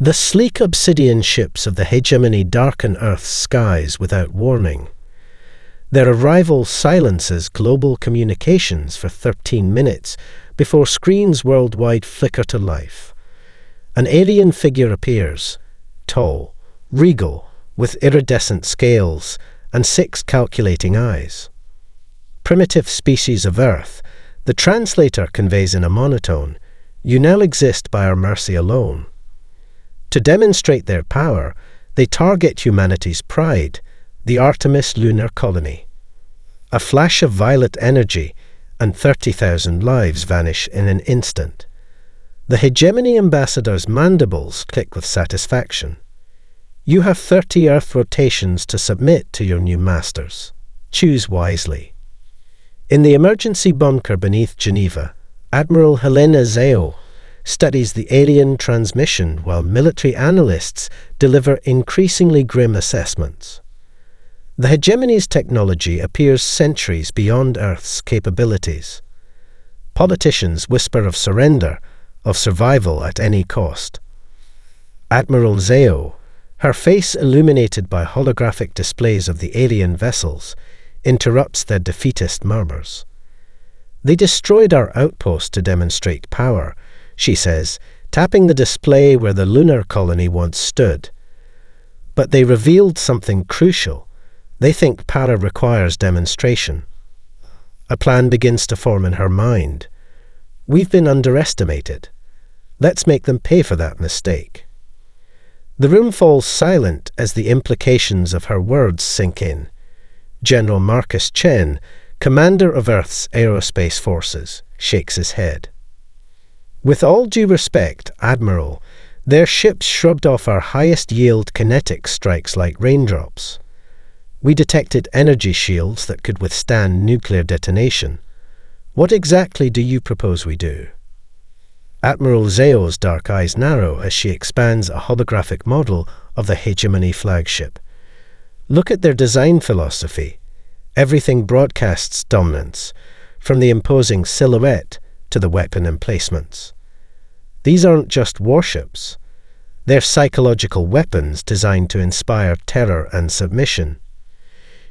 The sleek obsidian ships of the hegemony darken Earth's skies without warning. Their arrival silences global communications for 13 minutes before screens worldwide flicker to life. An alien figure appears, tall, regal, with iridescent scales and 6 calculating eyes. Primitive species of Earth, the translator conveys in a monotone, you now exist by our mercy alone. To demonstrate their power, they target humanity's pride, the Artemis lunar colony. A flash of violet energy, and 30,000 lives vanish in an instant. The hegemony ambassador's mandibles click with satisfaction. You have 30 Earth rotations to submit to your new masters. Choose wisely. In the emergency bunker beneath Geneva, Admiral Helena Zeo studies the alien transmission while military analysts deliver increasingly grim assessments. The hegemony's technology appears centuries beyond Earth's capabilities. Politicians whisper of surrender, of survival at any cost. Admiral Zeo, her face illuminated by holographic displays of the alien vessels, interrupts their defeatist murmurs. They destroyed our outpost to demonstrate power, she says, tapping the display where the lunar colony once stood. But they revealed something crucial. They think power requires demonstration. A plan begins to form in her mind. We've been underestimated. Let's make them pay for that mistake. The room falls silent as the implications of her words sink in. General Marcus Chen, commander of Earth's aerospace forces, shakes his head. With all due respect, Admiral, their ships shrugged off our highest yield kinetic strikes like raindrops. We detected energy shields that could withstand nuclear detonation. What exactly do you propose we do? Admiral Zeo's dark eyes narrow as she expands a holographic model of the hegemony flagship. Look at their design philosophy. Everything broadcasts dominance, from the imposing silhouette to the weapon emplacements. These aren't just warships. They're psychological weapons designed to inspire terror and submission.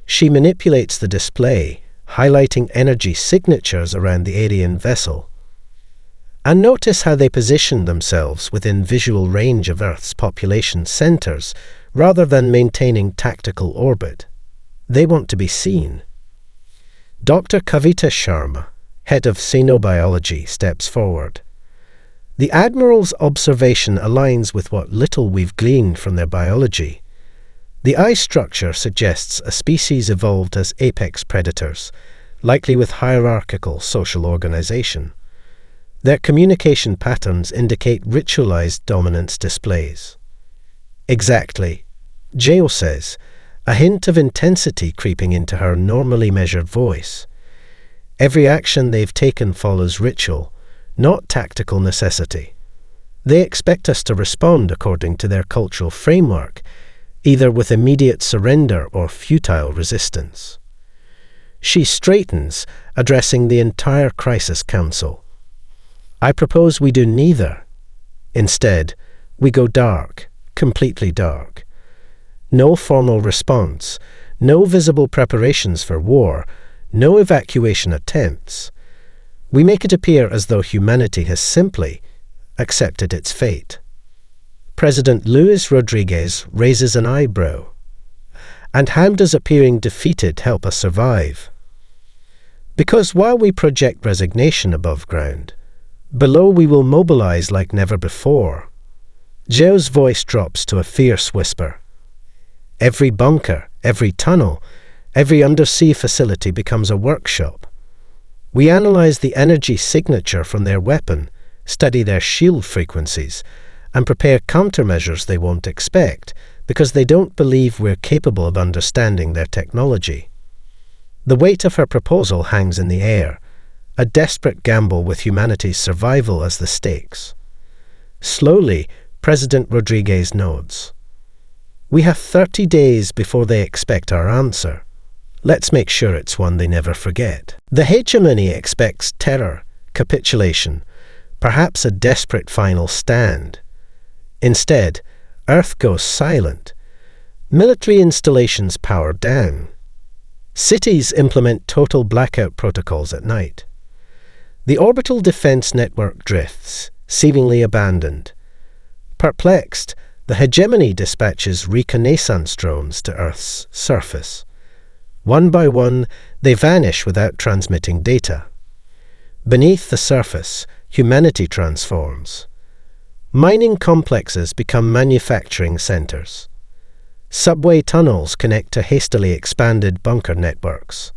She manipulates the display, highlighting energy signatures around the alien vessel. And notice how they position themselves within visual range of Earth's population centers, rather than maintaining tactical orbit. They want to be seen. Dr. Kavita Sharma, head of xenobiology, steps forward. The Admiral's observation aligns with what little we've gleaned from their biology. The eye structure suggests a species evolved as apex predators, likely with hierarchical social organization. Their communication patterns indicate ritualized dominance displays. Exactly, Geo says, a hint of intensity creeping into her normally measured voice. Every action they've taken follows ritual, not tactical necessity. They expect us to respond according to their cultural framework, either with immediate surrender or futile resistance. She straightens, addressing the entire crisis council. I propose we do neither. Instead, we go dark, completely dark. No formal response, no visible preparations for war, no evacuation attempts. We make it appear as though humanity has simply accepted its fate. President Luis Rodriguez raises an eyebrow. And how does appearing defeated help us survive? Because while we project resignation above ground, below we will mobilize like never before. Geo's voice drops to a fierce whisper. Every bunker, every tunnel, every undersea facility becomes a workshop. We analyze the energy signature from their weapon, study their shield frequencies, and prepare countermeasures they won't expect, because they don't believe we're capable of understanding their technology. The weight of her proposal hangs in the air, a desperate gamble with humanity's survival as the stakes. Slowly, President Rodriguez nods. We have 30 days before they expect our answer. Let's make sure it's one they never forget. The hegemony expects terror, capitulation, perhaps a desperate final stand. Instead, Earth goes silent. Military installations power down. Cities implement total blackout protocols at night. The orbital defense network drifts, seemingly abandoned. Perplexed, the hegemony dispatches reconnaissance drones to Earth's surface. One by one, they vanish without transmitting data. Beneath the surface, humanity transforms. Mining complexes become manufacturing centers. Subway tunnels connect to hastily expanded bunker networks.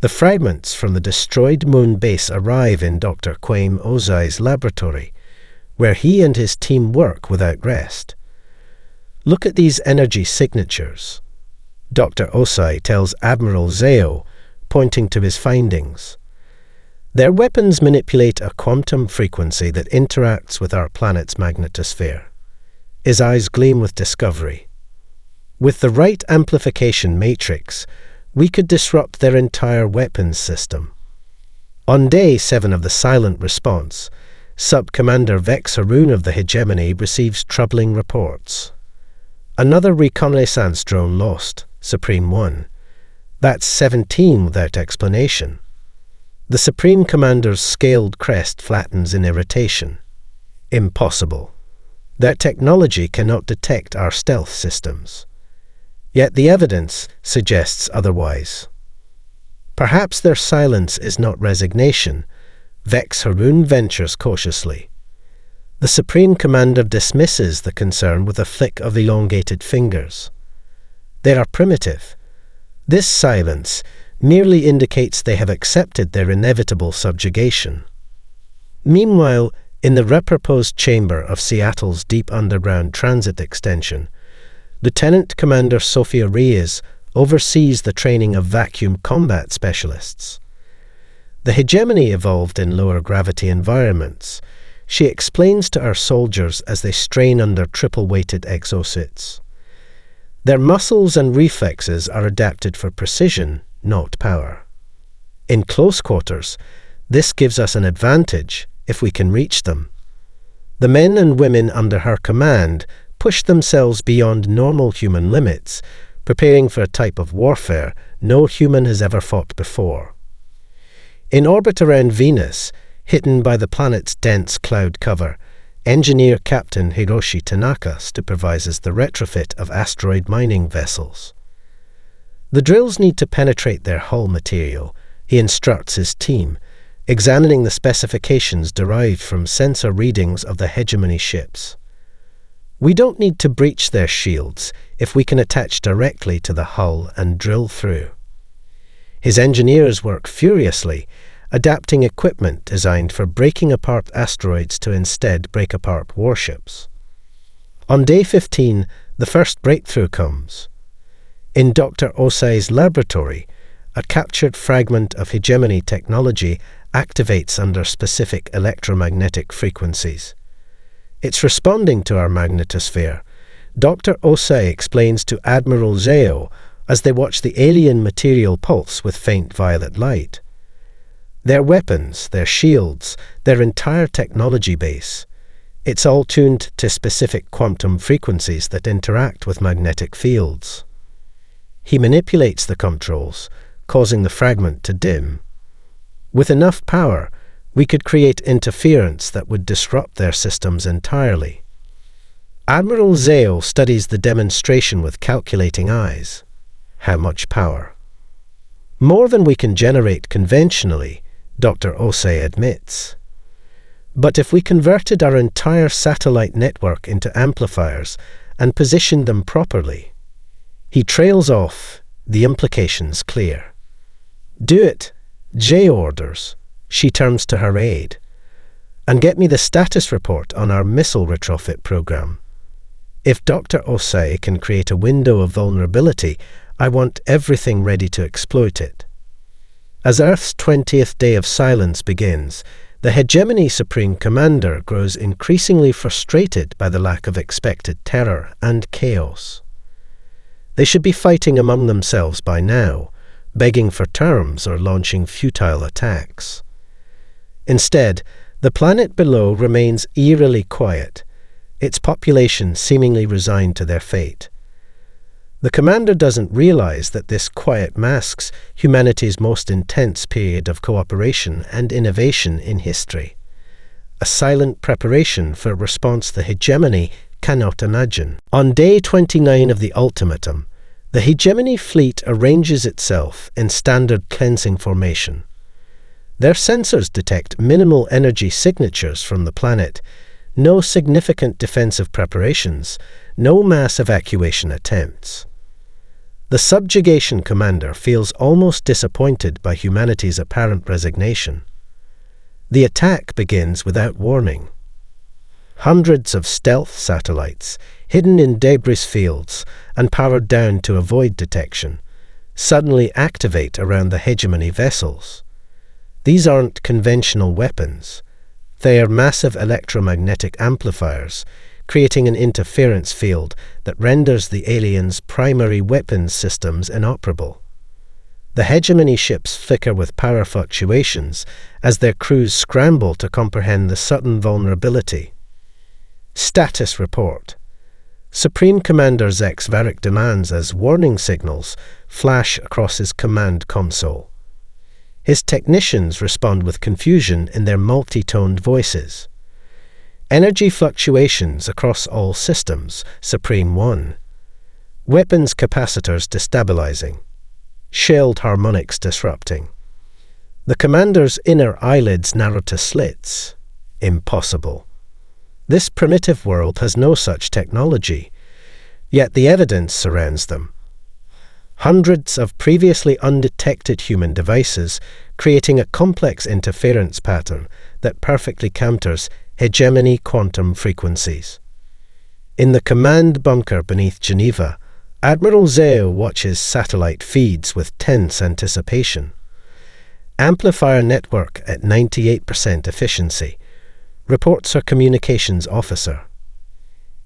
The fragments from the destroyed moon base arrive in Dr. Quaim Ozai's laboratory, where he and his team work without rest. Look at these energy signatures. Dr. Ozai tells Admiral Zeo, pointing to his findings. Their weapons manipulate a quantum frequency that interacts with our planet's magnetosphere. His eyes gleam with discovery. With the right amplification matrix, we could disrupt their entire weapons system. On Day 7 of the Silent Response, Sub-Commander Vex Harun of the Hegemony receives troubling reports. Another reconnaissance drone lost, Supreme 1. That's 17 without explanation. The Supreme Commander's scaled crest flattens in irritation. Impossible. Their technology cannot detect our stealth systems. Yet the evidence suggests otherwise. Perhaps their silence is not resignation. Vex Harun ventures cautiously. The Supreme Commander dismisses the concern with a flick of elongated fingers. They are primitive. This silence merely indicates they have accepted their inevitable subjugation. Meanwhile, in the reproposed chamber of Seattle's deep underground transit extension, Lieutenant Commander Sophia Reyes oversees the training of vacuum combat specialists. The hegemony evolved in lower gravity environments. She explains to our soldiers as they strain under triple-weighted exosuits. Their muscles and reflexes are adapted for precision, not power. In close quarters, this gives us an advantage if we can reach them. The men and women under her command push themselves beyond normal human limits, preparing for a type of warfare no human has ever fought before. In orbit around Venus, hidden by the planet's dense cloud cover, Engineer Captain Hiroshi Tanaka supervises the retrofit of asteroid mining vessels. The drills need to penetrate their hull material, he instructs his team, examining the specifications derived from sensor readings of the hegemony ships. We don't need to breach their shields if we can attach directly to the hull and drill through. His engineers work furiously, adapting equipment designed for breaking apart asteroids to instead break apart warships. On Day 15, the first breakthrough comes. In Dr. Ozai's laboratory, a captured fragment of hegemony technology activates under specific electromagnetic frequencies. It's responding to our magnetosphere. Dr. Ozai explains to Admiral Zeo as they watch the alien material pulse with faint violet light. Their weapons, their shields, their entire technology base, it's all tuned to specific quantum frequencies that interact with magnetic fields. He manipulates the controls, causing the fragment to dim. With enough power, we could create interference that would disrupt their systems entirely. Admiral Zeo studies the demonstration with calculating eyes. How much power? More than we can generate conventionally, Dr. Ozai admits. But if we converted our entire satellite network into amplifiers and positioned them properly, he trails off, the implications clear. Do it, J orders, she turns to her aide, and get me the status report on our missile retrofit program. If Dr. Ozai can create a window of vulnerability, I want everything ready to exploit it. As Earth's 20th day of silence begins, the Hegemony Supreme Commander grows increasingly frustrated by the lack of expected terror and chaos. They should be fighting among themselves by now, begging for terms or launching futile attacks. Instead, the planet below remains eerily quiet. its population seemingly resigned to their fate. The commander doesn't realize that this quiet masks humanity's most intense period of cooperation and innovation in history. A silent preparation for a response the hegemony cannot imagine. On day 29 of the ultimatum, the hegemony fleet arranges itself in standard cleansing formation. Their sensors detect minimal energy signatures from the planet, no significant defensive preparations, no mass evacuation attempts. The subjugation commander feels almost disappointed by humanity's apparent resignation. The attack begins without warning. Hundreds of stealth satellites, hidden in debris fields and powered down to avoid detection, suddenly activate around the hegemony vessels. These aren't conventional weapons. They are massive electromagnetic amplifiers, creating an interference field that renders the aliens' primary weapons systems inoperable. The hegemony ships flicker with power fluctuations as their crews scramble to comprehend the sudden vulnerability. Status report. Supreme Commander Zex Varric demands as warning signals flash across his command console. His technicians respond with confusion in their multi-toned voices. Energy fluctuations across all systems, Supreme 1. Weapons capacitors destabilizing. Shelled harmonics disrupting. The commander's inner eyelids narrow to slits. Impossible. This primitive world has no such technology, yet the evidence surrounds them. Hundreds of previously undetected human devices, creating a complex interference pattern that perfectly counters hegemony quantum frequencies. In the command bunker beneath Geneva, Admiral Zeo watches satellite feeds with tense anticipation. Amplifier network at 98% efficiency, reports her communications officer.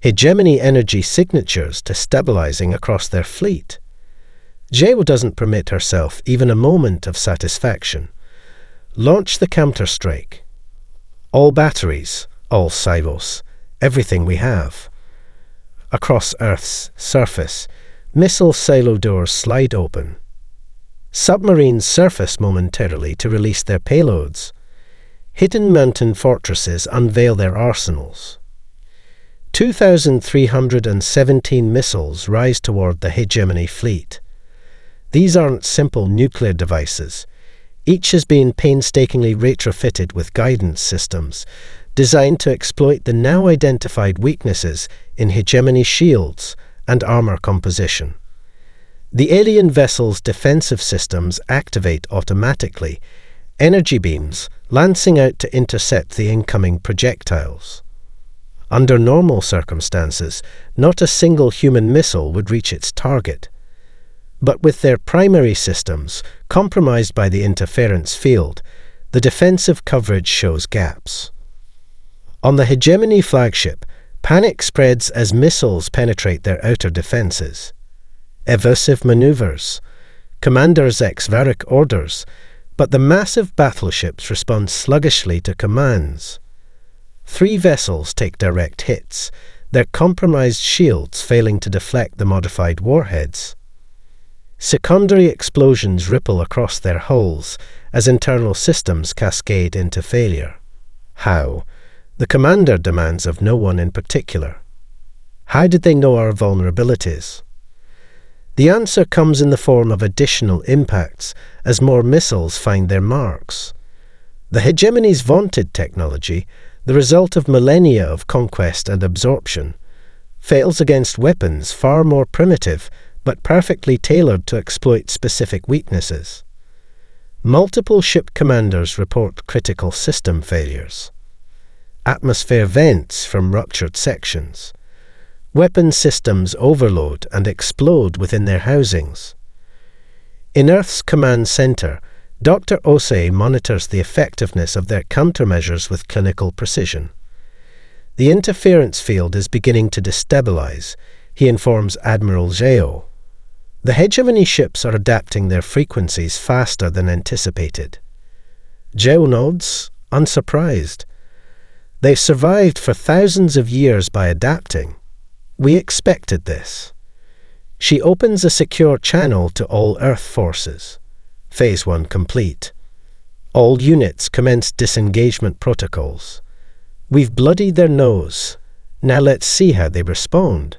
Hegemony energy signatures destabilizing across their fleet. Zeo doesn't permit herself even a moment of satisfaction. Launch the counter-strike. All batteries, all sivos, everything we have. Across Earth's surface, missile silo doors slide open. Submarines surface momentarily to release their payloads. Hidden mountain fortresses unveil their arsenals. 2,317 missiles rise toward the hegemony fleet. These aren't simple nuclear devices. Each has been painstakingly retrofitted with guidance systems, designed to exploit the now identified weaknesses in hegemony shields and armor composition. The alien vessel's defensive systems activate automatically, energy beams lancing out to intercept the incoming projectiles. Under normal circumstances, not a single human missile would reach its target. But with their primary systems compromised by the interference field, the defensive coverage shows gaps. On the hegemony flagship, panic spreads as missiles penetrate their outer defenses. Evasive maneuvers. Commander Zex Varric orders, but the massive battleships respond sluggishly to commands. 3 vessels take direct hits, their compromised shields failing to deflect the modified warheads. Secondary explosions ripple across their hulls as internal systems cascade into failure. How? The commander demands of no one in particular. How did they know our vulnerabilities? The answer comes in the form of additional impacts as more missiles find their marks. The hegemony's vaunted technology, the result of millennia of conquest and absorption, fails against weapons far more primitive but perfectly tailored to exploit specific weaknesses. Multiple ship commanders report critical system failures. Atmosphere vents from ruptured sections. Weapon systems overload and explode within their housings. In Earth's command center, Dr. Osei monitors the effectiveness of their countermeasures with clinical precision. The interference field is beginning to destabilize, he informs Admiral Zeo. The hegemony ships are adapting their frequencies faster than anticipated. Zeo nods, unsurprised. They've survived for thousands of years by adapting. We expected this. She opens a secure channel to all Earth forces. Phase 1 complete. All units commence disengagement protocols. We've bloodied their nose. Now let's see how they respond.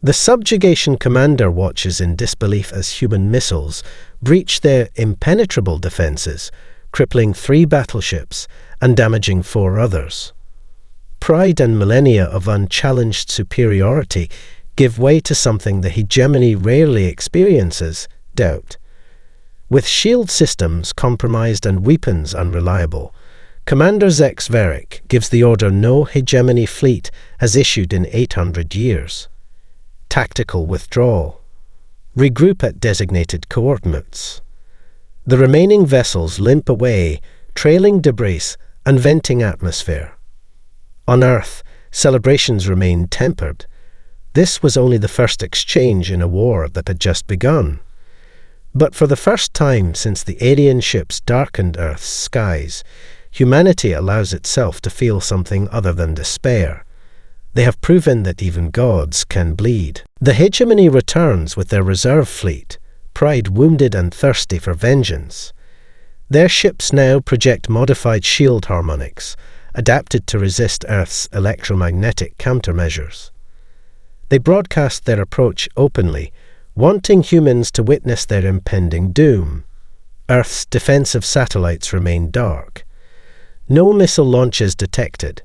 The subjugation commander watches in disbelief as human missiles breach their impenetrable defenses, crippling 3 battleships and damaging 4 others. Pride and millennia of unchallenged superiority give way to something the hegemony rarely experiences: doubt. With shield systems compromised and weapons unreliable, Commander Zex Veric gives the order no hegemony fleet has issued in 800 years. Tactical withdrawal. Regroup at designated coordinates. The remaining vessels limp away, trailing debris and venting atmosphere. On Earth, celebrations remain tempered. This was only the first exchange in a war that had just begun. But for the first time since the alien ships darkened Earth's skies, humanity allows itself to feel something other than despair. They have proven that even gods can bleed. The hegemony returns with their reserve fleet, pride wounded and thirsty for vengeance. Their ships now project modified shield harmonics, adapted to resist Earth's electromagnetic countermeasures. They broadcast their approach openly, wanting humans to witness their impending doom. Earth's defensive satellites remain dark. No missile launches detected.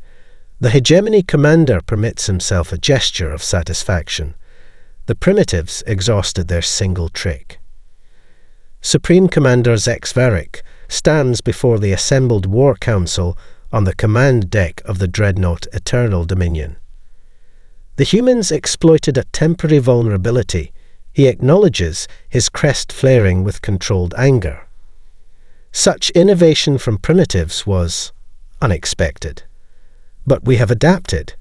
The hegemony commander permits himself a gesture of satisfaction. The primitives exhausted their single trick. Supreme Commander Zex Veric stands before the assembled War Council on the command deck of the dreadnought Eternal Dominion. The humans exploited a temporary vulnerability. He acknowledges, his crest flaring with controlled anger. Such innovation from primitives was unexpected. But we have adapted.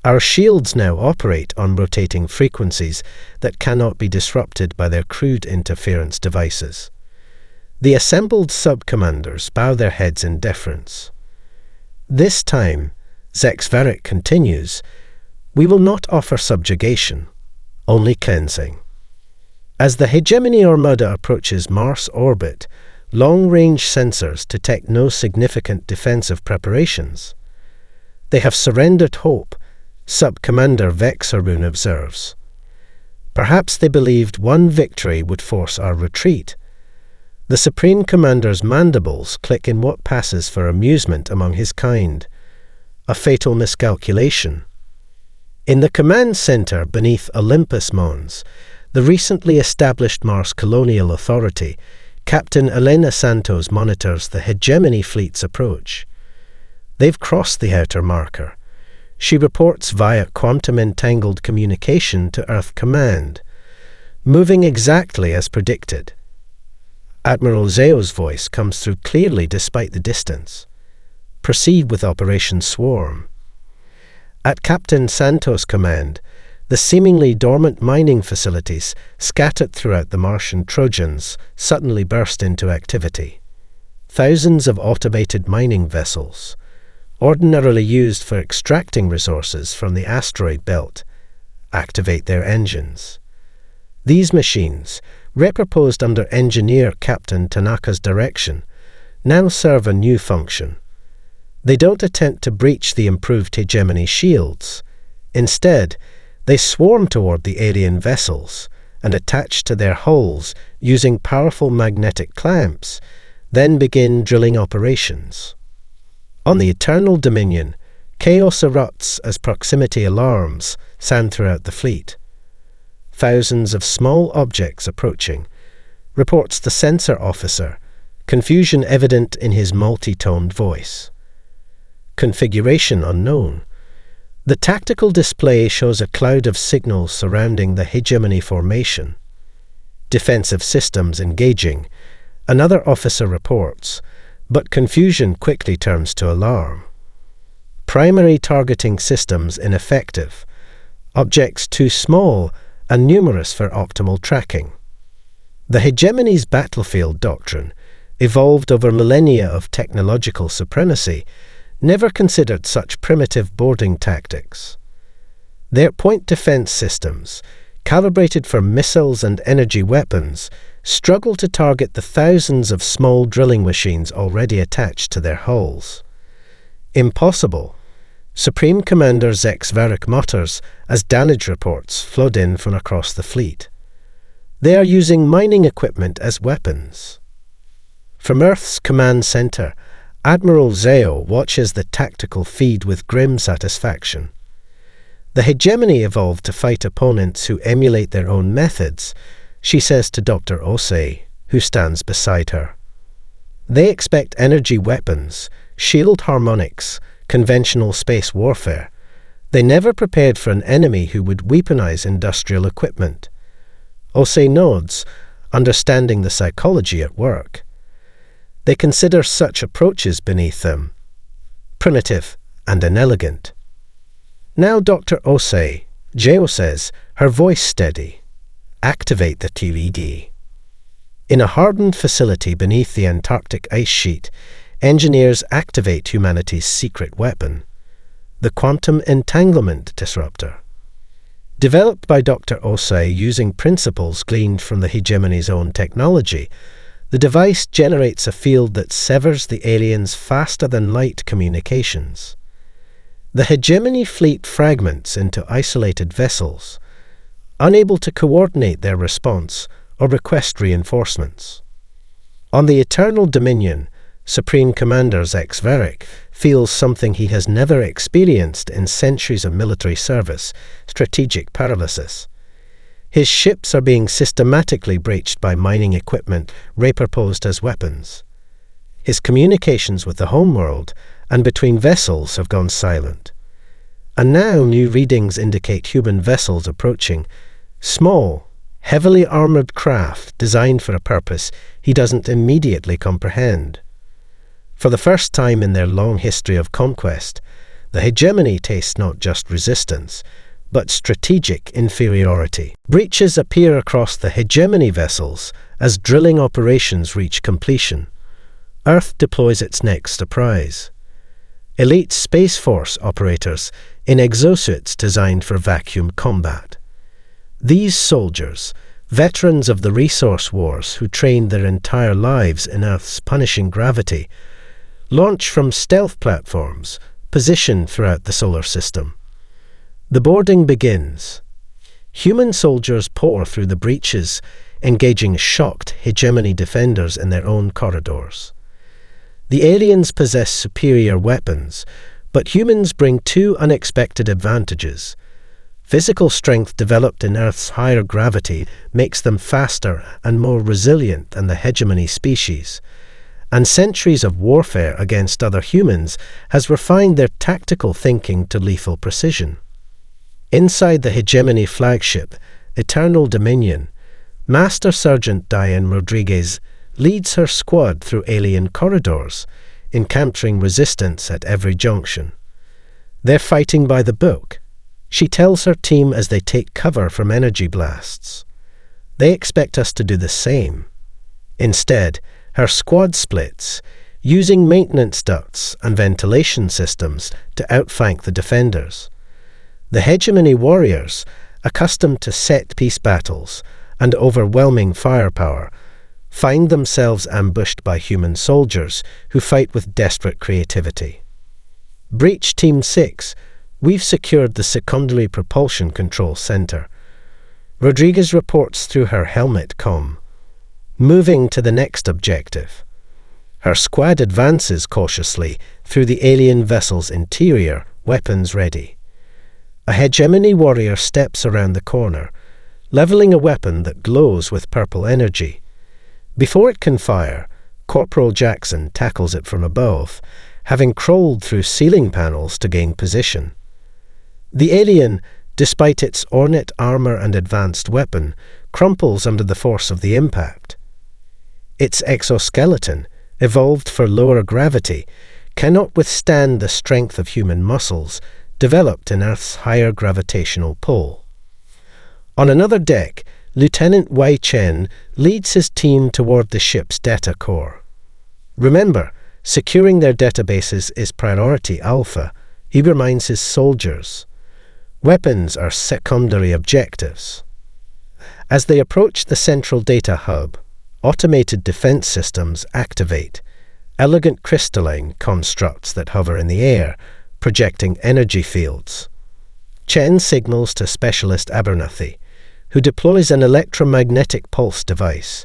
Our shields now operate on rotating frequencies that cannot be disrupted by their crude interference devices. The assembled sub-commanders bow their heads in deference. This time, Zex Veric continues, we will not offer subjugation, only cleansing. As the hegemony armada approaches Mars orbit, long-range sensors detect no significant defensive preparations. They have surrendered hope, Sub-Commander Vex Haroon observes. Perhaps they believed one victory would force our retreat. The Supreme Commander's mandibles click in what passes for amusement among his kind. A fatal miscalculation. In the command center beneath Olympus Mons, the recently established Mars Colonial Authority, Captain Elena Santos monitors the hegemony fleet's approach. They've crossed the outer marker. She reports via quantum-entangled communication to Earth Command, moving exactly as predicted. Admiral Zeo's voice comes through clearly despite the distance. Proceed with Operation Swarm. At Captain Santos' command, the seemingly dormant mining facilities scattered throughout the Martian Trojans suddenly burst into activity. Thousands of automated mining vessels, ordinarily used for extracting resources from the asteroid belt, activate their engines. These machines, reproposed under engineer Captain Tanaka's direction, now serve a new function. They don't attempt to breach the improved hegemony shields. Instead, they swarm toward the alien vessels and attach to their hulls using powerful magnetic clamps, then begin drilling operations. On the Eternal Dominion, chaos erupts as proximity alarms sound throughout the fleet. Thousands of small objects approaching, reports the sensor officer, confusion evident in his multi-toned voice. Configuration unknown. The tactical display shows a cloud of signals surrounding the hegemony formation. Defensive systems engaging, another officer reports, but confusion quickly turns to alarm. Primary targeting systems ineffective, objects too small and numerous for optimal tracking. The hegemony's battlefield doctrine, evolved over millennia of technological supremacy, never considered such primitive boarding tactics. Their point defense systems, calibrated for missiles and energy weapons, struggle to target the thousands of small drilling machines already attached to their hulls. Impossible, Supreme Commander Zex Varric mutters as damage reports flood in from across the fleet. They are using mining equipment as weapons. From Earth's command center, Admiral Zeo watches the tactical feed with grim satisfaction. The hegemony evolved to fight opponents who emulate their own methods, she says to Dr. Osei, who stands beside her. They expect energy weapons, shield harmonics, conventional space warfare. They never prepared for an enemy who would weaponize industrial equipment. Osei nods, understanding the psychology at work. They consider such approaches beneath them, primitive and inelegant. Now Dr. Osei, Geo says, her voice steady. Activate the TVD. In a hardened facility beneath the Antarctic ice sheet, engineers activate humanity's secret weapon, the quantum entanglement disruptor. Developed by Dr. Osei using principles gleaned from the hegemony's own technology, the device generates a field that severs the aliens' faster-than-light communications. The hegemony fleet fragments into isolated vessels, unable to coordinate their response or request reinforcements. On the Eternal Dominion, Supreme Commander Zex Varric feels something he has never experienced in centuries of military service, strategic paralysis. His ships are being systematically breached by mining equipment repurposed as weapons. His communications with the homeworld and between vessels have gone silent. And now new readings indicate human vessels approaching, small, heavily armored craft designed for a purpose he doesn't immediately comprehend. For the first time in their long history of conquest, the hegemony tastes not just resistance, but strategic inferiority. Breaches appear across the hegemony vessels as drilling operations reach completion. Earth deploys its next surprise. Elite Space Force operators in exosuits designed for vacuum combat. These soldiers, veterans of the resource wars who trained their entire lives in Earth's punishing gravity, launch from stealth platforms positioned throughout the solar system. The boarding begins. Human soldiers pour through the breaches, engaging shocked hegemony defenders in their own corridors. The aliens possess superior weapons, but humans bring two unexpected advantages. Physical strength developed in Earth's higher gravity makes them faster and more resilient than the hegemony species, and centuries of warfare against other humans has refined their tactical thinking to lethal precision. Inside the hegemony flagship, Eternal Dominion, Master Sergeant Diane Rodriguez leads her squad through alien corridors, encountering resistance at every junction. They're fighting by the book, she tells her team as they take cover from energy blasts. They expect us to do the same. Instead, her squad splits, using maintenance ducts and ventilation systems to outflank the defenders. The hegemony warriors, accustomed to set-piece battles and overwhelming firepower, find themselves ambushed by human soldiers who fight with desperate creativity. Breach Team 6, we've secured the secondary propulsion control center. Rodriguez reports through her helmet comm. Moving to the next objective. Her squad advances cautiously through the alien vessel's interior, weapons ready. A hegemony warrior steps around the corner, leveling a weapon that glows with purple energy. Before it can fire, Corporal Jackson tackles it from above, having crawled through ceiling panels to gain position. The alien, despite its ornate armor and advanced weapon, crumples under the force of the impact. Its exoskeleton, evolved for lower gravity, cannot withstand the strength of human muscles developed in Earth's higher gravitational pull. On another deck, Lieutenant Wei Chen leads his team toward the ship's data core. Remember, Securing their databases is priority alpha, he reminds his soldiers. Weapons are secondary objectives. As they approach the central data hub, automated defense systems activate, elegant crystalline constructs that hover in the air, projecting energy fields. Chen signals to Specialist Abernathy, who deploys an electromagnetic pulse device,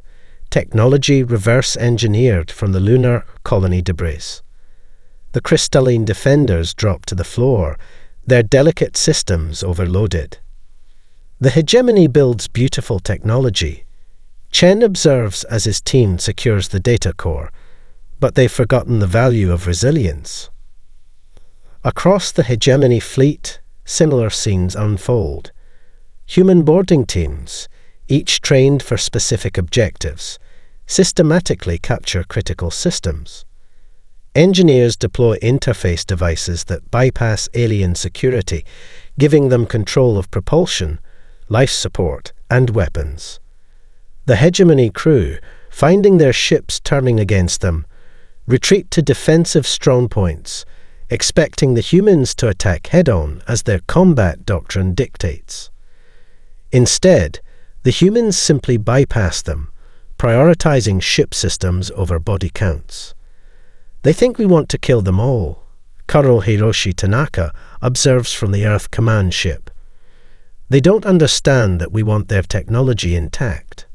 technology reverse-engineered from the lunar colony debris. The crystalline defenders drop to the floor, their delicate systems overloaded. The hegemony builds beautiful technology. Chen observes as his team secures the data core, but they've forgotten the value of resilience. Across the hegemony fleet, similar scenes unfold. Human boarding teams, each trained for specific objectives, systematically capture critical systems. Engineers deploy interface devices that bypass alien security, giving them control of propulsion, life support, and weapons. The hegemony crew, finding their ships turning against them, retreat to defensive strongpoints, expecting the humans to attack head-on as their combat doctrine dictates. Instead, the humans simply bypass them, prioritizing ship systems over body counts. They think we want to kill them all, Kuro Hiroshi Tanaka observes from the Earth command ship. They don't understand that we want their technology intact.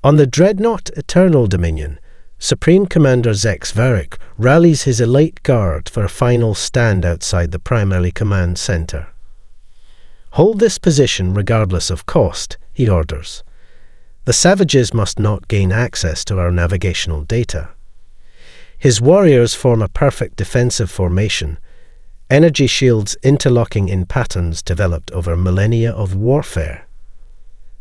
On the dreadnought Eternal Dominion, Supreme Commander Zex Varric rallies his elite guard for a final stand outside the primary command center. Hold this position regardless of cost, he orders. The savages must not gain access to our navigational data. His warriors form a perfect defensive formation, energy shields interlocking in patterns developed over millennia of warfare.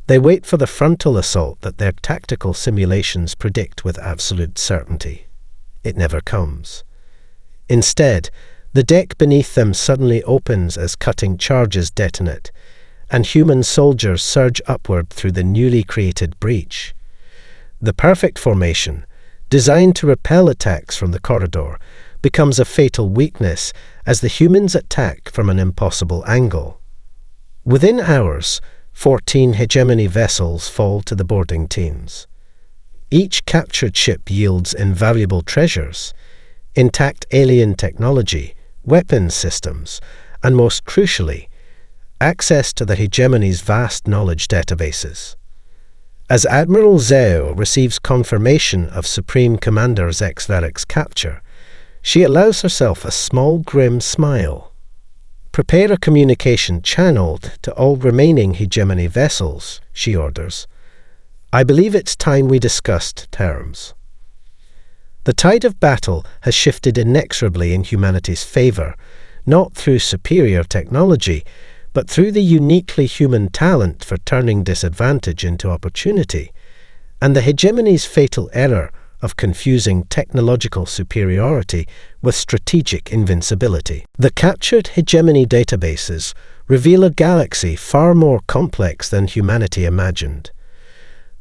They wait for the frontal assault that their tactical simulations predict with absolute certainty. It never comes. Instead, the deck beneath them suddenly opens as cutting charges detonate, and human soldiers surge upward through the newly created breach. The perfect formation, designed to repel attacks from the corridor, becomes a fatal weakness as the humans attack from an impossible angle. Within hours, 14 hegemony vessels fall to the boarding teams. Each captured ship yields invaluable treasures, intact alien technology, weapons systems, and most crucially, access to the hegemony's vast knowledge databases. As Admiral Zhao receives confirmation of Supreme Commander Zex Varric's capture, she allows herself a small grim smile. Prepare a communication channeled to all remaining hegemony vessels, she orders. I believe it's time we discussed terms. The tide of battle has shifted inexorably in humanity's favor, not through superior technology, but through the uniquely human talent for turning disadvantage into opportunity, and the hegemony's fatal error of confusing technological superiority with strategic invincibility. The captured hegemony databases reveal a galaxy far more complex than humanity imagined.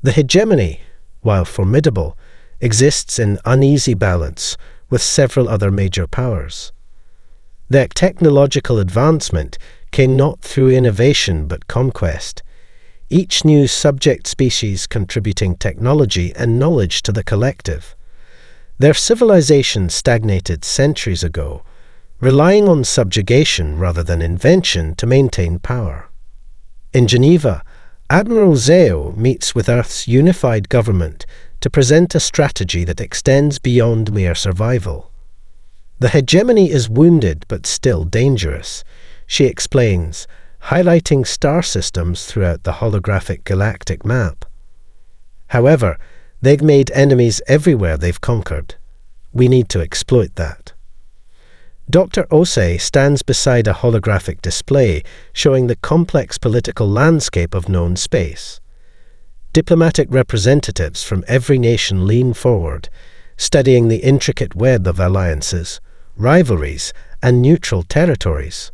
The hegemony, while formidable, exists in uneasy balance with several other major powers. Their technological advancement came not through innovation but conquest, each new subject species contributing technology and knowledge to the collective. Their civilization stagnated centuries ago, relying on subjugation rather than invention to maintain power. In Geneva, Admiral Zhao meets with Earth's unified government to present a strategy that extends beyond mere survival. The hegemony is wounded but still dangerous, she explains, highlighting star systems throughout the holographic galactic map. However, they've made enemies everywhere they've conquered. We need to exploit that. Dr. Osei stands beside a holographic display showing the complex political landscape of known space. Diplomatic representatives from every nation lean forward, studying the intricate web of alliances, rivalries, and neutral territories.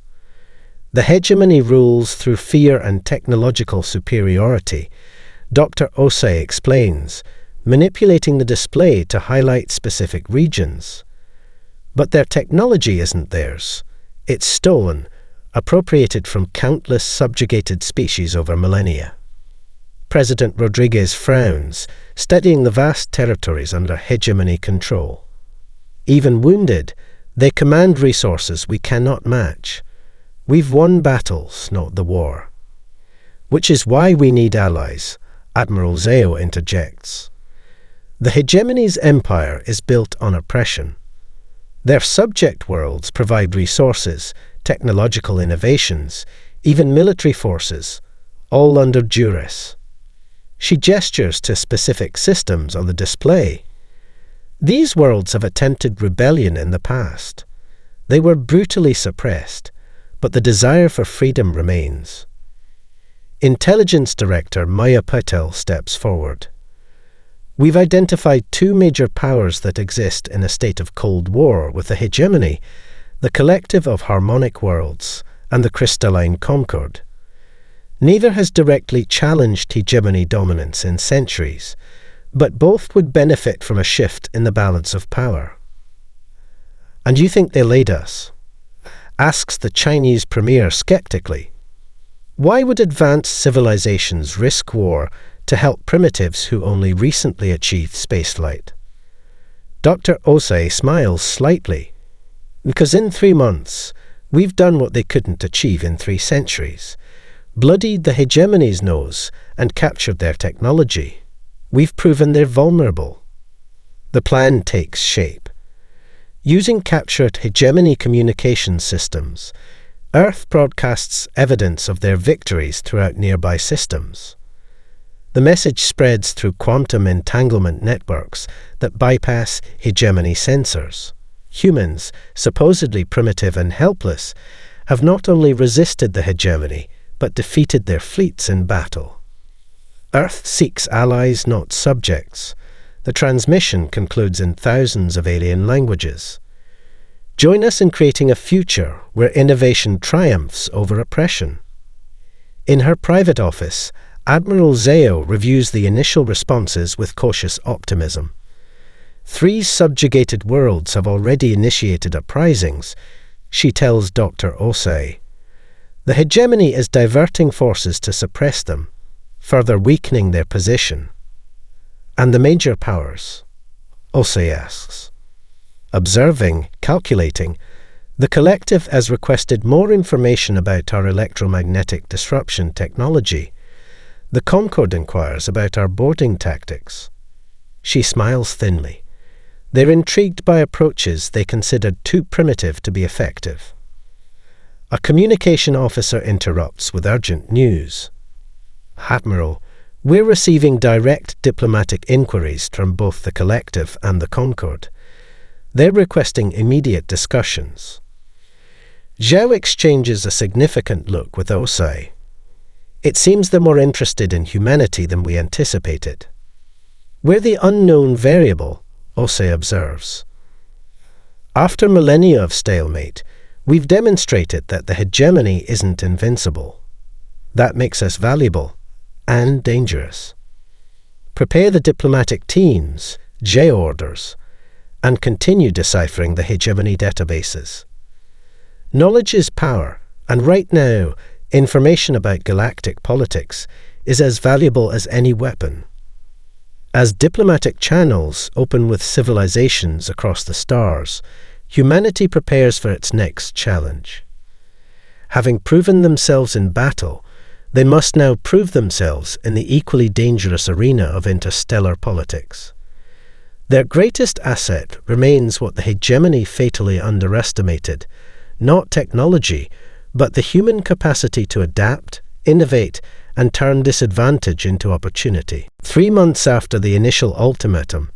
The hegemony rules through fear and technological superiority, Dr. Osei explains, manipulating the display to highlight specific regions. But their technology isn't theirs. It's stolen, appropriated from countless subjugated species over millennia. President Rodriguez frowns, studying the vast territories under hegemony control. Even wounded, they command resources we cannot match. We've won battles, not the war. Which is why we need allies, Admiral Zeo interjects. The hegemony's empire is built on oppression. Their subject worlds provide resources, technological innovations, even military forces, all under duress. She gestures to specific systems on the display. These worlds have attempted rebellion in the past. They were brutally suppressed, but the desire for freedom remains. Intelligence Director Maya Patel steps forward. We've identified two major powers that exist in a state of Cold War with the hegemony, the collective of harmonic worlds and the crystalline Concord. Neither has directly challenged hegemony dominance in centuries, but both would benefit from a shift in the balance of power. And you think they'll aid us? Asks the Chinese premier skeptically. Why would advanced civilizations risk war to help primitives who only recently achieved spaceflight? Dr. Osei smiles slightly. Because in 3 months, we've done what they couldn't achieve in 3 centuries. Bloodied the hegemony's nose and captured their technology. We've proven they're vulnerable. The plan takes shape. Using captured hegemony communication systems, Earth broadcasts evidence of their victories throughout nearby systems. The message spreads through quantum entanglement networks that bypass hegemony sensors. Humans, supposedly primitive and helpless, have not only resisted the hegemony, but defeated their fleets in battle. Earth seeks allies, not subjects. The transmission concludes in thousands of alien languages. Join us in creating a future where innovation triumphs over oppression. In her private office, Admiral Zeo reviews the initial responses with cautious optimism. 3 subjugated worlds have already initiated uprisings, she tells Dr. Osei. The hegemony is diverting forces to suppress them, further weakening their position. And the major powers? Osei asks. Observing, calculating, the collective has requested more information about our electromagnetic disruption technology. The Concord inquires about our boarding tactics. She smiles thinly. They're intrigued by approaches they considered too primitive to be effective. A communication officer interrupts with urgent news. Admiral, we're receiving direct diplomatic inquiries from both the collective and the Concord. They're requesting immediate discussions. Zhao exchanges a significant look with Osei. It seems they're more interested in humanity than we anticipated. We're the unknown variable, Osei observes. After millennia of stalemate, we've demonstrated that the hegemony isn't invincible. That makes us valuable and dangerous. Prepare the diplomatic teams, J orders, and continue deciphering the hegemony databases. Knowledge is power, and right now, information about galactic politics is as valuable as any weapon. As diplomatic channels open with civilizations across the stars, humanity prepares for its next challenge. Having proven themselves in battle, they must now prove themselves in the equally dangerous arena of interstellar politics. Their greatest asset remains what the hegemony fatally underestimated, not technology, but the human capacity to adapt, innovate, and turn disadvantage into opportunity. 3 months after the initial ultimatum,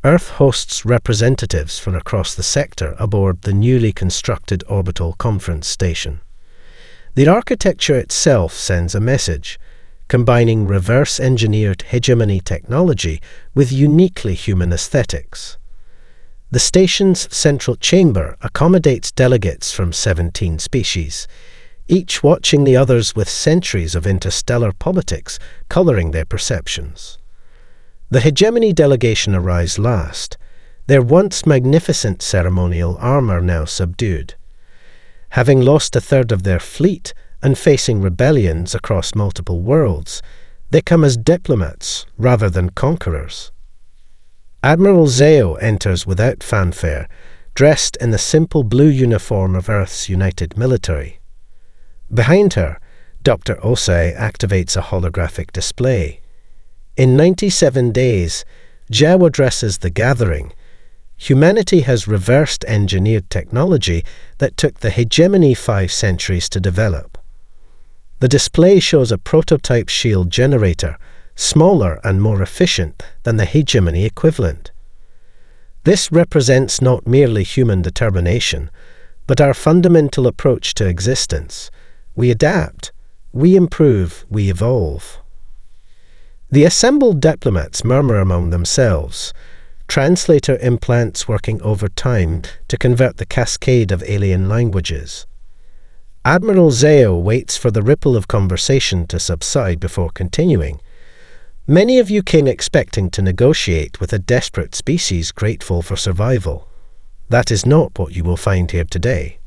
Earth hosts representatives from across the sector aboard the newly constructed orbital conference station. The architecture itself sends a message, combining reverse-engineered hegemony technology with uniquely human aesthetics. The station's central chamber accommodates delegates from 17 species, each watching the others with centuries of interstellar politics coloring their perceptions. The hegemony delegation arrives last, their once magnificent ceremonial armor now subdued. Having lost a third of their fleet and facing rebellions across multiple worlds, they come as diplomats rather than conquerors. Admiral Zeo enters without fanfare, dressed in the simple blue uniform of Earth's United Military. Behind her, Dr. Osei activates a holographic display. In 97 days, Zhao addresses the gathering. Humanity has reversed-engineered technology that took the hegemony 5 centuries to develop. The display shows a prototype shield generator, smaller and more efficient than the hegemony equivalent. This represents not merely human determination, but our fundamental approach to existence. We adapt, we improve, we evolve. The assembled diplomats murmur among themselves, translator implants working overtime to convert the cascade of alien languages. Admiral Zeo waits for the ripple of conversation to subside before continuing. Many of you came expecting to negotiate with a desperate species grateful for survival. That is not what you will find here today.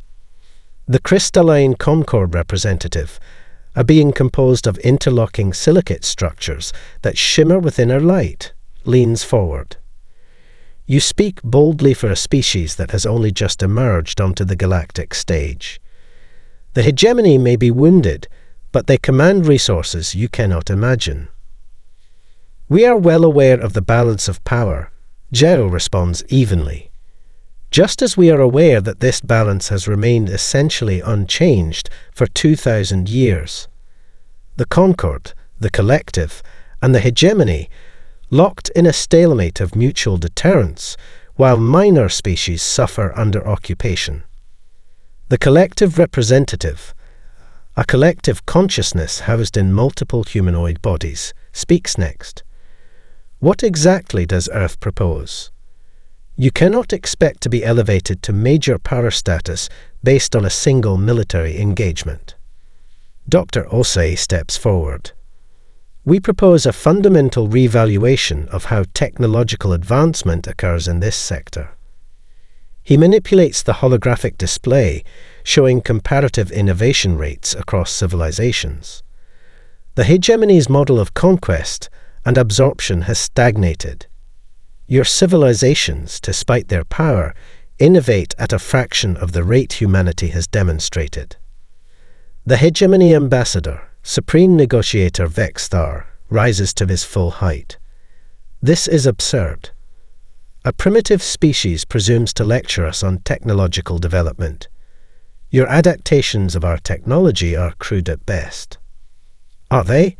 The crystalline Concord representative, a being composed of interlocking silicate structures that shimmer with inner light, leans forward. You speak boldly for a species that has only just emerged onto the galactic stage. The hegemony may be wounded, but they command resources you cannot imagine. We are well aware of the balance of power. Zhao responds evenly. Just as we are aware that this balance has remained essentially unchanged for 2,000 years. The Concord, the Collective, and the hegemony, locked in a stalemate of mutual deterrence, while minor species suffer under occupation. The collective representative, a collective consciousness housed in multiple humanoid bodies, speaks next. What exactly does Earth propose? You cannot expect to be elevated to major power status based on a single military engagement. Dr. Osei steps forward. We propose a fundamental revaluation of how technological advancement occurs in this sector. He manipulates the holographic display, showing comparative innovation rates across civilizations. The hegemony's model of conquest and absorption has stagnated. Your civilizations, despite their power, innovate at a fraction of the rate humanity has demonstrated. The hegemony ambassador, Supreme Negotiator Vexthar, rises to his full height. This is absurd. A primitive species presumes to lecture us on technological development. Your adaptations of our technology are crude at best. Are they?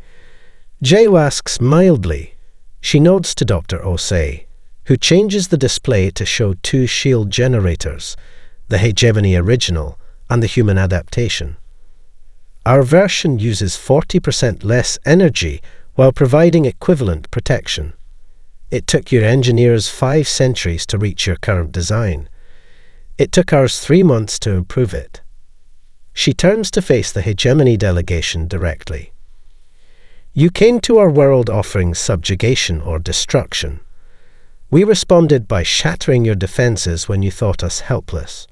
Zhao asks mildly. She nods to Dr. Osei, who changes the display to show 2 shield generators, the hegemony original and the human adaptation. Our version uses 40% less energy while providing equivalent protection. It took your engineers 5 centuries to reach your current design. It took ours 3 months to improve it. She turns to face the hegemony delegation directly. You came to our world offering subjugation or destruction. We responded by shattering your defenses when you thought us helpless.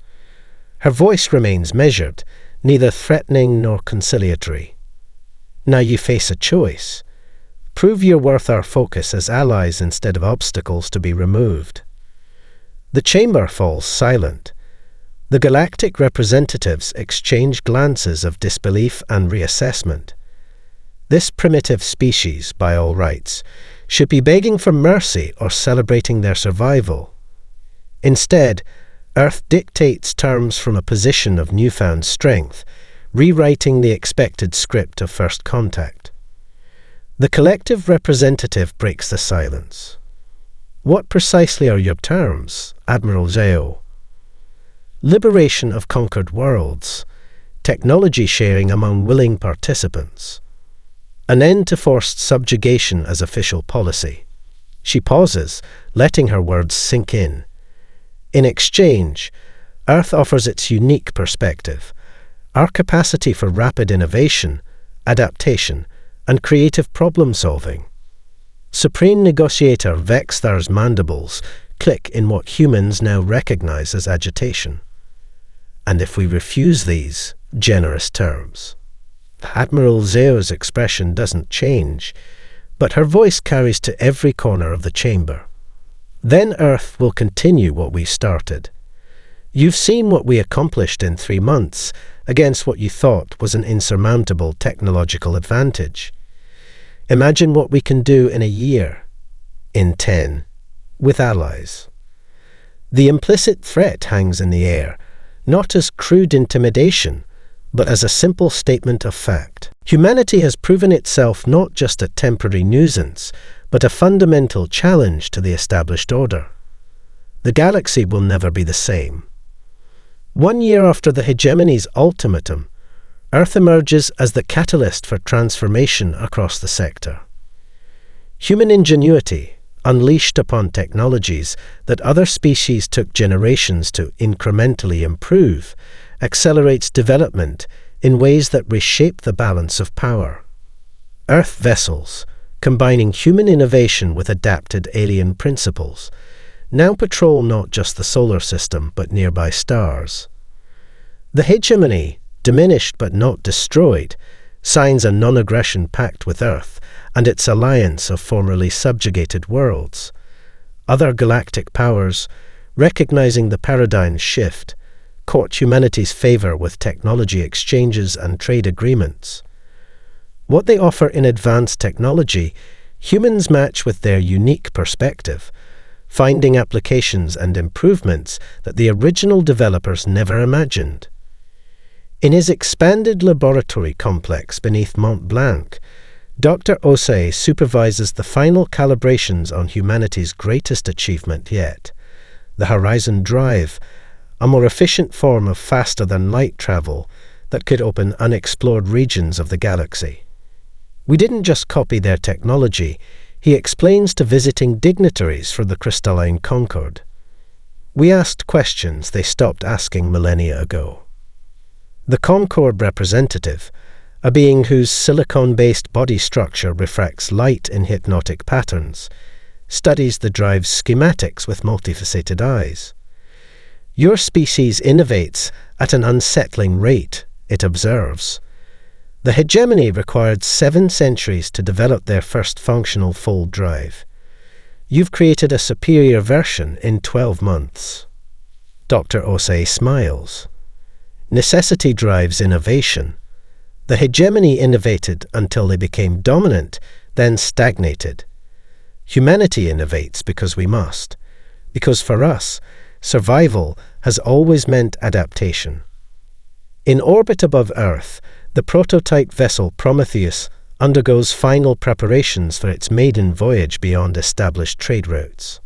Her voice remains measured, neither threatening nor conciliatory. Now you face a choice. Prove you're worth our focus as allies instead of obstacles to be removed. The chamber falls silent. The galactic representatives exchange glances of disbelief and reassessment. This primitive species, by all rights, should be begging for mercy or celebrating their survival. Instead, Earth dictates terms from a position of newfound strength, rewriting the expected script of first contact. The collective representative breaks the silence. What precisely are your terms, Admiral Zeo? Liberation of conquered worlds, technology sharing among willing participants, an end to forced subjugation as official policy. She pauses, letting her words sink in. In exchange, Earth offers its unique perspective, our capacity for rapid innovation, adaptation, and creative problem-solving. Supreme Negotiator Vexthar's mandibles click in what humans now recognize as agitation. And if we refuse these generous terms? Admiral Zeo's expression doesn't change, but her voice carries to every corner of the chamber. Then Earth will continue what we started. You've seen what we accomplished in 3 months against what you thought was an insurmountable technological advantage. Imagine what we can do in a year, in 10, with allies. The implicit threat hangs in the air, not as crude intimidation, but as a simple statement of fact. Humanity has proven itself not just a temporary nuisance, but a fundamental challenge to the established order. The galaxy will never be the same. 1 year after the hegemony's ultimatum, Earth emerges as the catalyst for transformation across the sector. Human ingenuity, unleashed upon technologies that other species took generations to incrementally improve, accelerates development in ways that reshape the balance of power. Earth vessels, combining human innovation with adapted alien principles, now patrol not just the solar system but nearby stars. The hegemony, diminished but not destroyed, signs a non-aggression pact with Earth and its alliance of formerly subjugated worlds. Other galactic powers, recognizing the paradigm shift, court humanity's favor with technology exchanges and trade agreements. What they offer in advanced technology, humans match with their unique perspective, finding applications and improvements that the original developers never imagined. In his expanded laboratory complex beneath Mont Blanc, Dr. Osei supervises the final calibrations on humanity's greatest achievement yet, the Horizon Drive, a more efficient form of faster-than-light travel that could open unexplored regions of the galaxy. We didn't just copy their technology, he explains to visiting dignitaries for the crystalline Concord. We asked questions they stopped asking millennia ago. The Concord representative, a being whose silicon-based body structure refracts light in hypnotic patterns, studies the drive's schematics with multifaceted eyes. Your species innovates at an unsettling rate, it observes. The hegemony required 7 centuries to develop their first functional fold drive. You've created a superior version in 12 months. Dr. Osei smiles. Necessity drives innovation. The hegemony innovated until they became dominant, then stagnated. Humanity innovates because we must, because for us, survival has always meant adaptation. In orbit above Earth, the prototype vessel Prometheus undergoes final preparations for its maiden voyage beyond established trade routes.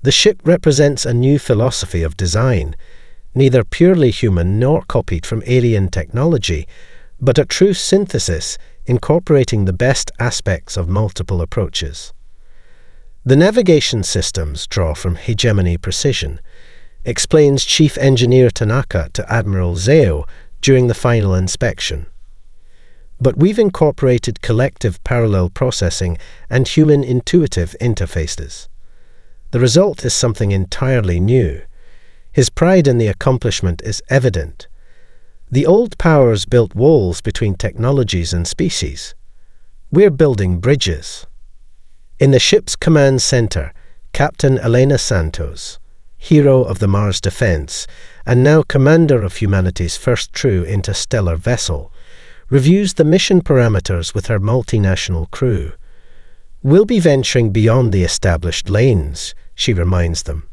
The ship represents a new philosophy of design, neither purely human nor copied from alien technology, but a true synthesis incorporating the best aspects of multiple approaches. The navigation systems draw from hegemony precision, explains Chief Engineer Tanaka to Admiral Zeo during the final inspection. But we've incorporated collective parallel processing and human intuitive interfaces. The result is something entirely new. His pride in the accomplishment is evident. The old powers built walls between technologies and species. We're building bridges. In the ship's command center, Captain Elena Santos, hero of the Mars Defense, and now commander of humanity's first true interstellar vessel, reviews the mission parameters with her multinational crew. We'll be venturing beyond the established lanes, she reminds them.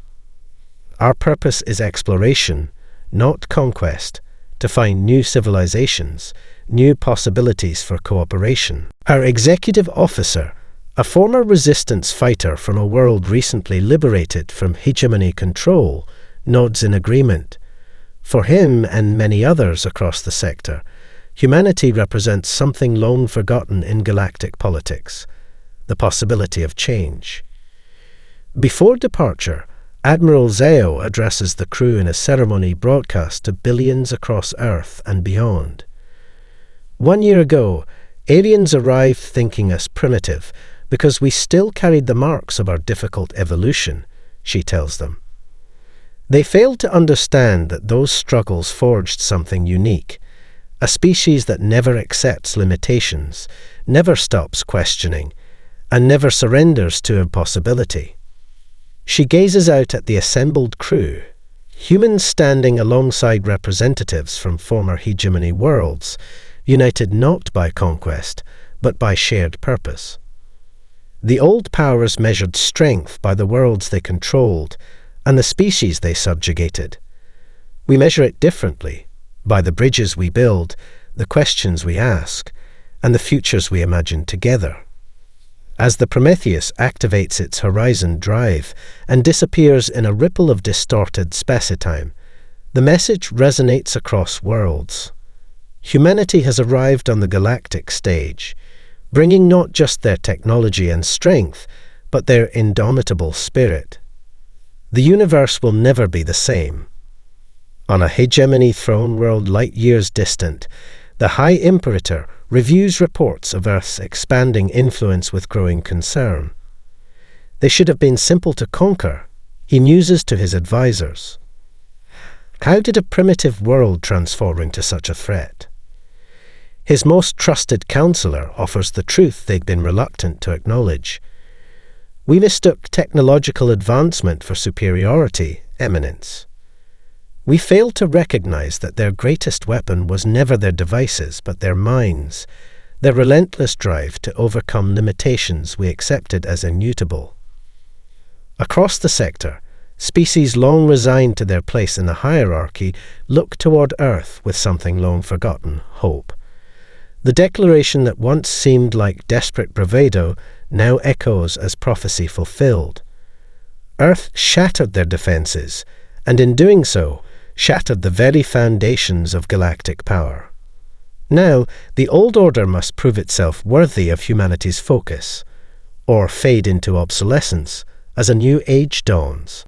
Our purpose is exploration, not conquest, to find new civilizations, new possibilities for cooperation. Our executive officer, a former resistance fighter from a world recently liberated from hegemony control, nods in agreement. For him and many others across the sector, humanity represents something long forgotten in galactic politics, the possibility of change. Before departure, Admiral Zeo addresses the crew in a ceremony broadcast to billions across Earth and beyond. 1 year ago, aliens arrived thinking us primitive because we still carried the marks of our difficult evolution, she tells them. They failed to understand that those struggles forged something unique, a species that never accepts limitations, never stops questioning, and never surrenders to impossibility. She gazes out at the assembled crew, humans standing alongside representatives from former hegemony worlds, united not by conquest, but by shared purpose. The old powers measured strength by the worlds they controlled and the species they subjugated. We measure it differently, by the bridges we build, the questions we ask, and the futures we imagine together. As the Prometheus activates its horizon drive and disappears in a ripple of distorted spacetime, the message resonates across worlds. Humanity has arrived on the galactic stage, bringing not just their technology and strength, but their indomitable spirit. The universe will never be the same. On a hegemony throne world light years distant, the High Imperator reviews reports of Earth's expanding influence with growing concern. They should have been simple to conquer, he muses to his advisors. How did a primitive world transform into such a threat? His most trusted counselor offers the truth they'd been reluctant to acknowledge. We mistook technological advancement for superiority, eminence. We failed to recognize that their greatest weapon was never their devices, but their minds, their relentless drive to overcome limitations we accepted as immutable. Across the sector, species long resigned to their place in the hierarchy look toward Earth with something long forgotten, hope. The declaration that once seemed like desperate bravado now echoes as prophecy fulfilled. Earth shattered their defenses, and in doing so, shattered the very foundations of galactic power. Now, the old order must prove itself worthy of humanity's focus, or fade into obsolescence as a new age dawns.